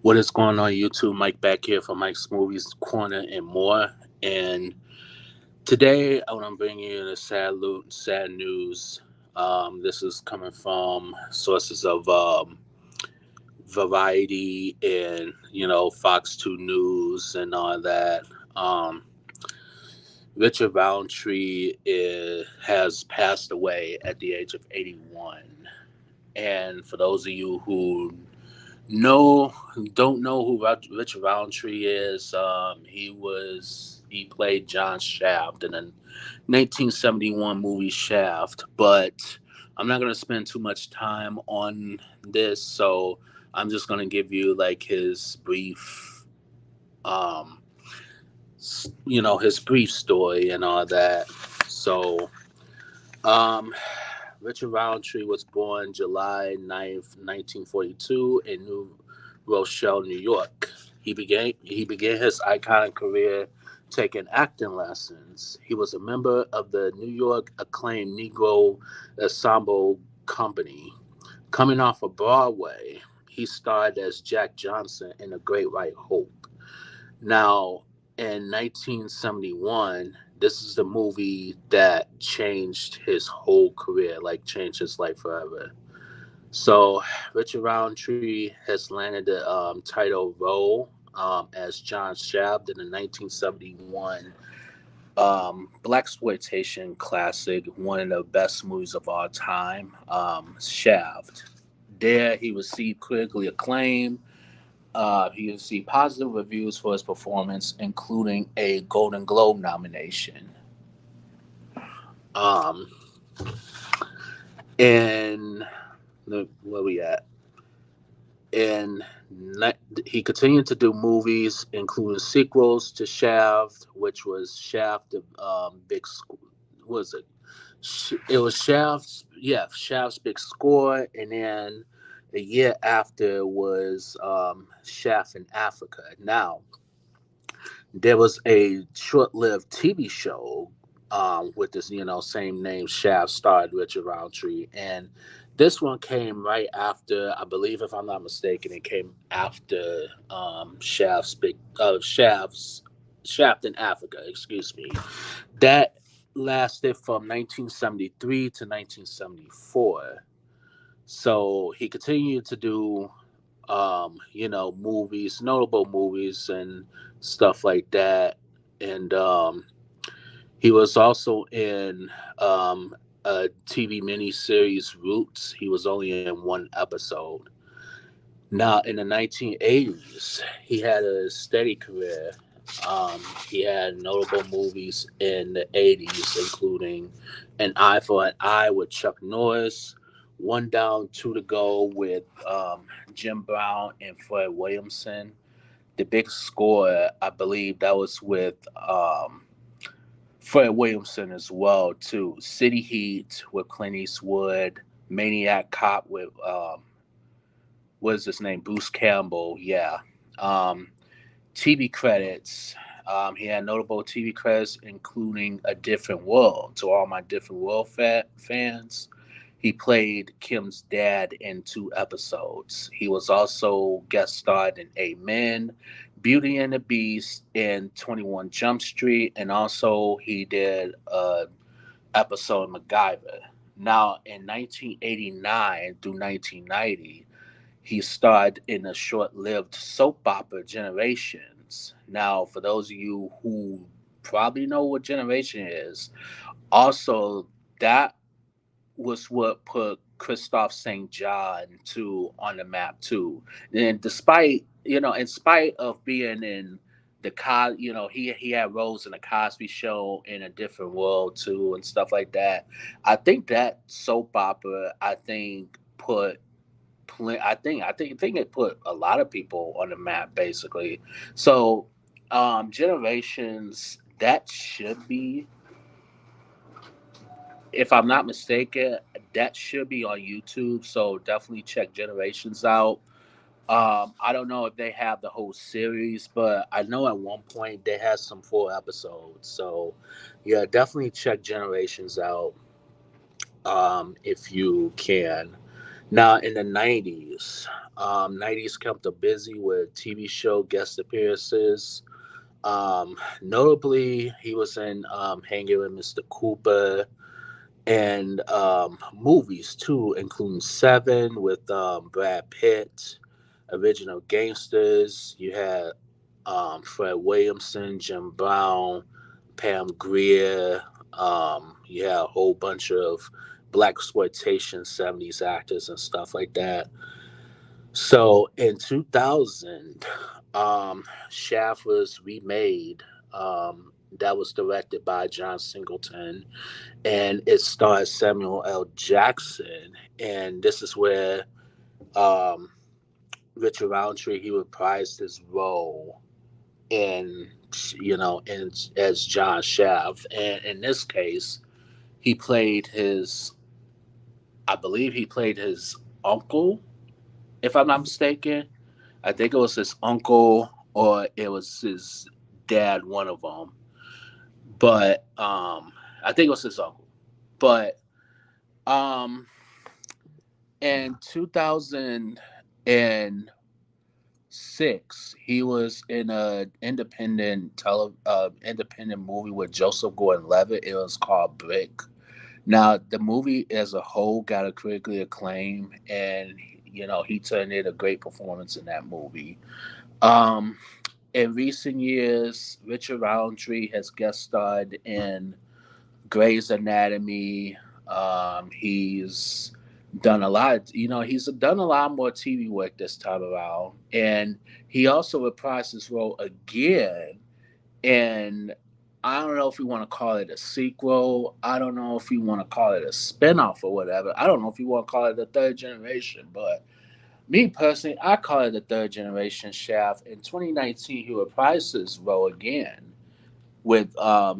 What is going on, YouTube? Mike back here for Mike's Movies Corner and more. And today I want to bring you the sad news. This is coming from sources of Variety and Fox 2 News and all that. Um, Richard Roundtree has passed away at the age of 81. And for those of you who No, don't know who Richard Roundtree is. He played John Shaft in the 1971 movie Shaft, but I'm not gonna spend too much time on this, so I'm just gonna give you like um, his brief story and all that. So, um, Richard Roundtree was born July 9th, 1942 in New Rochelle, New York. He began his iconic career taking acting lessons. He was a member of the New York acclaimed Negro Ensemble Company. Coming off of Broadway, he starred as Jack Johnson in The Great White Hope. Now, in 1971, this is the movie that changed his whole career, like changed his life forever. So, Richard Roundtree has landed the title role as John Shaft in the 1971 black exploitation classic, one of the best movies of all time, Shaft. There, he received critically acclaim. He received positive reviews for his performance, including a Golden Globe nomination. Um, and look where we at. And he continued to do movies, including sequels to Shaft, which was Shaft, the was it? It was Shaft's Big Score, and then a year after was Shaft in Africa. Now, there was a short-lived TV show with this, same name, Shaft, starred Richard Roundtree, and this one came right after, I believe, if I'm not mistaken, it came after Shaft's Shaft in Africa. Excuse me. That lasted from 1973 to 1974. So he continued to do movies, notable movies and stuff like that. And he was also in a TV miniseries, Roots. He was only in one episode. Now, in the 1980s, he had a steady career. He had notable movies in the 80s, including An Eye for an Eye with Chuck Norris, One Down, Two to Go with Jim Brown and Fred Williamson. The Big Score, I believe that was with Fred Williamson as well, too. City Heat with Clint Eastwood, Maniac Cop with what is his name? Bruce Campbell. Yeah. Um, TV credits. He had notable TV credits, including A Different World. To all my Different World fans, he played Kim's dad in two episodes. He was also guest starred in Amen, Beauty and the Beast, and 21 Jump Street, and also he did a episode of MacGyver. Now, in 1989 through 1990, he starred in a short lived soap opera, Generations. Now, for those of you who probably know what Generation is, also that was what put Christophe St. John too on the map too. And despite in spite of being in he had roles in the Cosby Show, in A Different World too, and stuff like that. I think that soap opera, put I think it put a lot of people on the map basically. So, Generations, that should be, if I'm not mistaken, that should be on YouTube. So definitely check Generations out. I don't know if they have the whole series, but I know at one point they had some full episodes. So yeah, definitely check Generations out if you can. Now in the 90s, 90s kept her busy with TV show guest appearances. Notably, he was in Hanging with Mr. Cooper and movies too, including Seven with Brad Pitt, Original Gangsters. You had Fred Williamson, Jim Brown, Pam Grier. You had a whole bunch of black exploitation '70s actors and stuff like that. So in 2000, Shaft was remade. That was directed by John Singleton, and it stars Samuel L. Jackson. And this is where um, Richard Roundtree he reprised his role in in as John Shaft. And in this case, he played his I believe he played his uncle, if I'm not mistaken. I think it was his uncle or it was his dad, one of them. But I think it was his uncle. But um, in 2006, he was in a independent movie with Joseph Gordon-Levitt. It was called Brick. Now, the movie as a whole got a critically acclaim, and he turned in a great performance in that movie. Um, in recent years, Richard Roundtree has guest starred in Grey's Anatomy. He's done a lot. He's done a lot more TV work this time around, and he also reprised his role again. And I don't know if we want to call it a sequel. I don't know if we want to call it a spinoff or whatever. I don't know if you want to call it the third generation, but me personally, I call it the third generation Shaft. In 2019, he reprised his role again with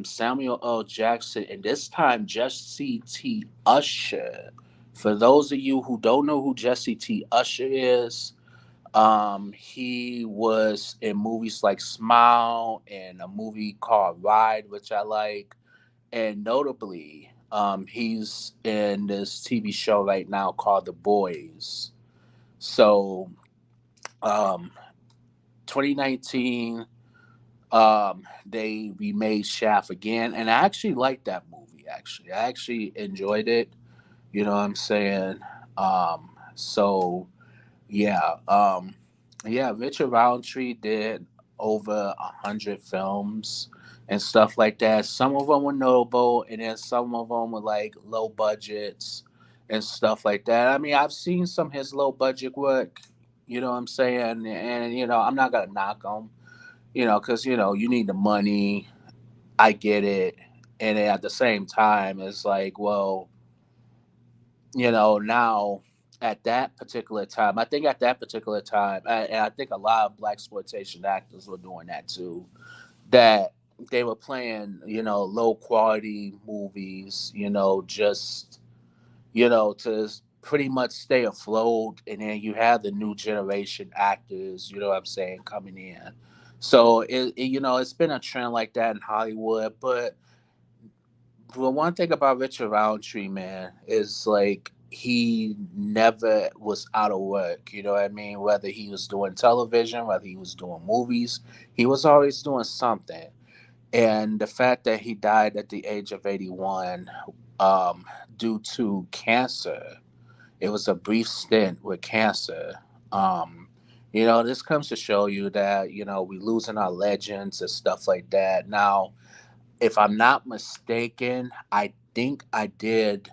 Samuel L. Jackson, and this time Jesse T. Usher. For those of you who don't know who Jesse T. Usher is, he was in movies like Smile and a movie called Ride, which I like, and notably, he's in this TV show right now called The Boys. So, um, 2019. They remade Shaft again, and I actually liked that movie. Actually, I actually enjoyed it. You know what I'm saying? So yeah, yeah. Richard Roundtree did over 100 films and stuff like that. Some of them were notable, and then some of them were like low budgets and stuff like that. I mean, I've seen some of his low budget work. You know what I'm saying? And I'm not gonna knock him, because you need the money. I get it, and then at the same time, it's like, well, now at that particular time, I think at that particular time, and I think a lot of black exploitation actors were doing that too. That they were playing, low quality movies, just to pretty much stay afloat. And then you have the new generation actors, you know what I'm saying, coming in. So it's been a trend like that in Hollywood. But one thing about Richard Roundtree, man, is like he never was out of work. You know what I mean? Whether he was doing television, whether he was doing movies, he was always doing something. And the fact that he died at the age of 81 um, due to cancer, it was a brief stint with cancer. Um, this comes to show you that, we losing our legends and stuff like that. Now, if I'm not mistaken, I think I did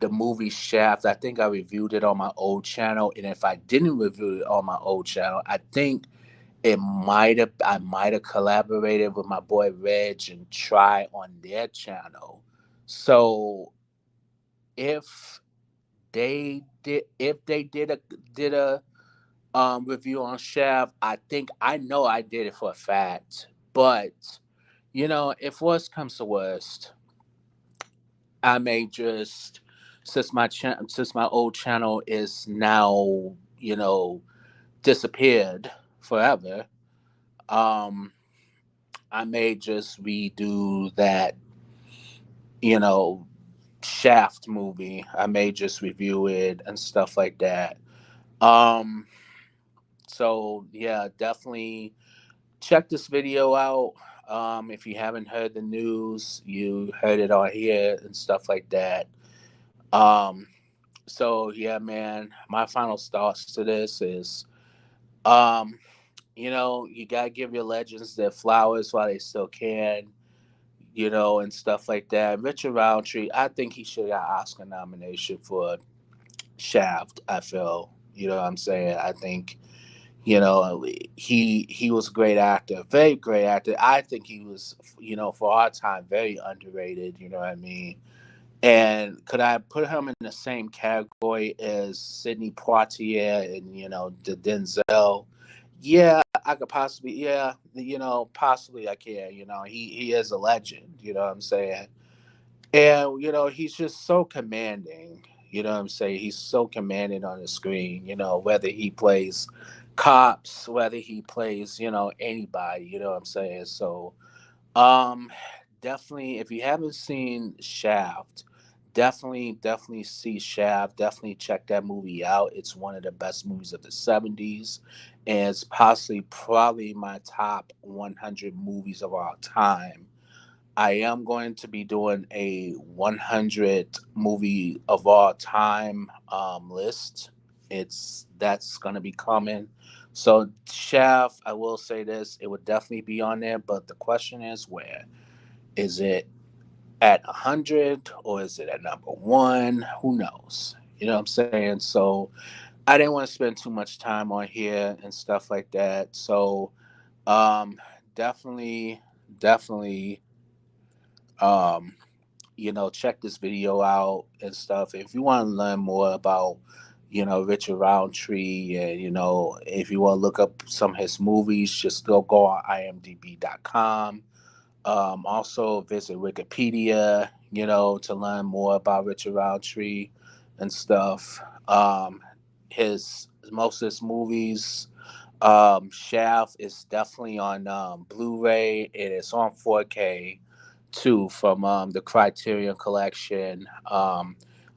the movie Shaft. I think I reviewed it on my old channel. And if I didn't review it on my old channel, I think I might have collaborated with my boy Reg and Try on their channel. So if if they did a review on Shaft, I know I did it for a fact. But if worst comes to worst, I may just since my old channel is now disappeared forever. Um, I may just redo that, you know, Shaft movie. I may just review it and stuff like that. Um, so yeah, definitely check this video out. If you haven't heard the news, you heard it on here and stuff like that. Um, so yeah, man, my final thoughts to this is, um, you gotta give your legends their flowers while they still can, and stuff like that. Richard Roundtree, I think he should have got Oscar nomination for Shaft. I feel, you know what I'm saying. I think, he was a great actor, very great actor. I think he was, for our time, very underrated. You know what I mean. And could I put him in the same category as Sidney Poitier and the Denzel? Yeah, I could possibly. Yeah, possibly I can. He is a legend. You know what I'm saying? And he's just so commanding. You know what I'm saying? He's so commanding on the screen. Whether he plays cops, whether he plays anybody. You know what I'm saying? So um, definitely, if you haven't seen Shaft, definitely see Shaft. Definitely check that movie out. It's one of the best movies of the '70s, and it's possibly probably my top 100 movies of all time. I am going to be doing a 100 movie of all time list. That's going to be coming. So Shaft, I will say this, it would definitely be on there, but the question is where? Is it at 100 or is it at number one? Who knows? You know what I'm saying? So I didn't want to spend too much time on here and stuff like that. So um, definitely um, check this video out and stuff. If you want to learn more about, Richard Roundtree, and if you want to look up some of his movies, just still go on imdb.com. Also visit Wikipedia, to learn more about Richard Roundtree and stuff. His Most of his movies, Shaft is definitely on Blu-ray. It is on 4K too from the Criterion Collection.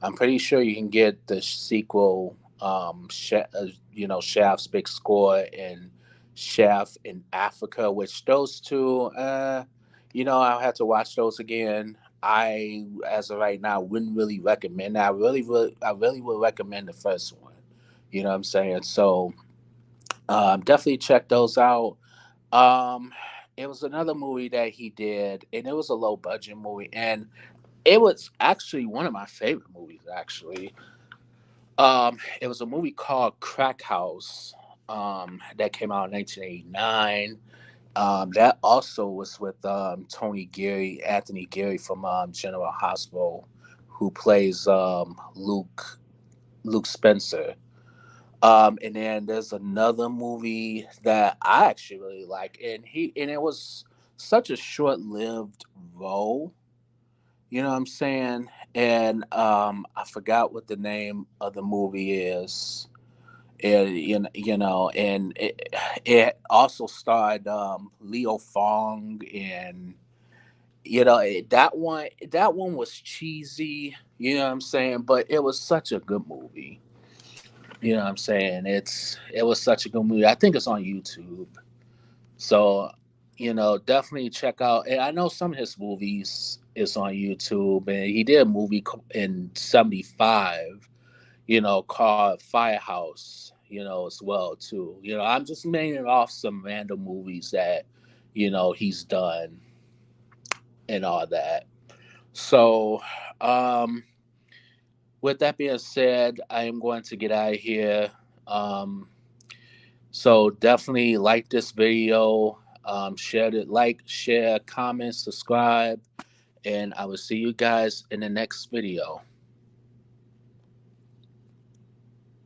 I'm pretty sure you can get the sequel, Shaft's Big Score and Shaft in Africa, which those two, I'll have to watch those again. As of right now, wouldn't really recommend that. I really would recommend the first one. You know what I'm saying? So definitely check those out. Um, it was another movie that he did, and it was a low budget movie, and it was actually one of my favorite movies. Actually, it was a movie called Crack House, that came out in 1989. That also was with Anthony Geary from General Hospital, who plays Luke Spencer. And then there's another movie that I actually really like, and it was such a short-lived role. You know what I'm saying? And I forgot what the name of the movie is. And and it also starred Leo Fong, and that one was cheesy. You know what I'm saying? But it was such a good movie. You know what I'm saying? It was such a good movie. I think it's on YouTube. So, definitely check out. And I know some of his movies is on YouTube. And he did a movie in '75, called Firehouse, as well too. I'm just naming off some random movies that, he's done and all that. So, um, with that being said, I am going to get out of here. Um, So definitely like this video, share it, share, comment, subscribe, and I will see you guys in the next video.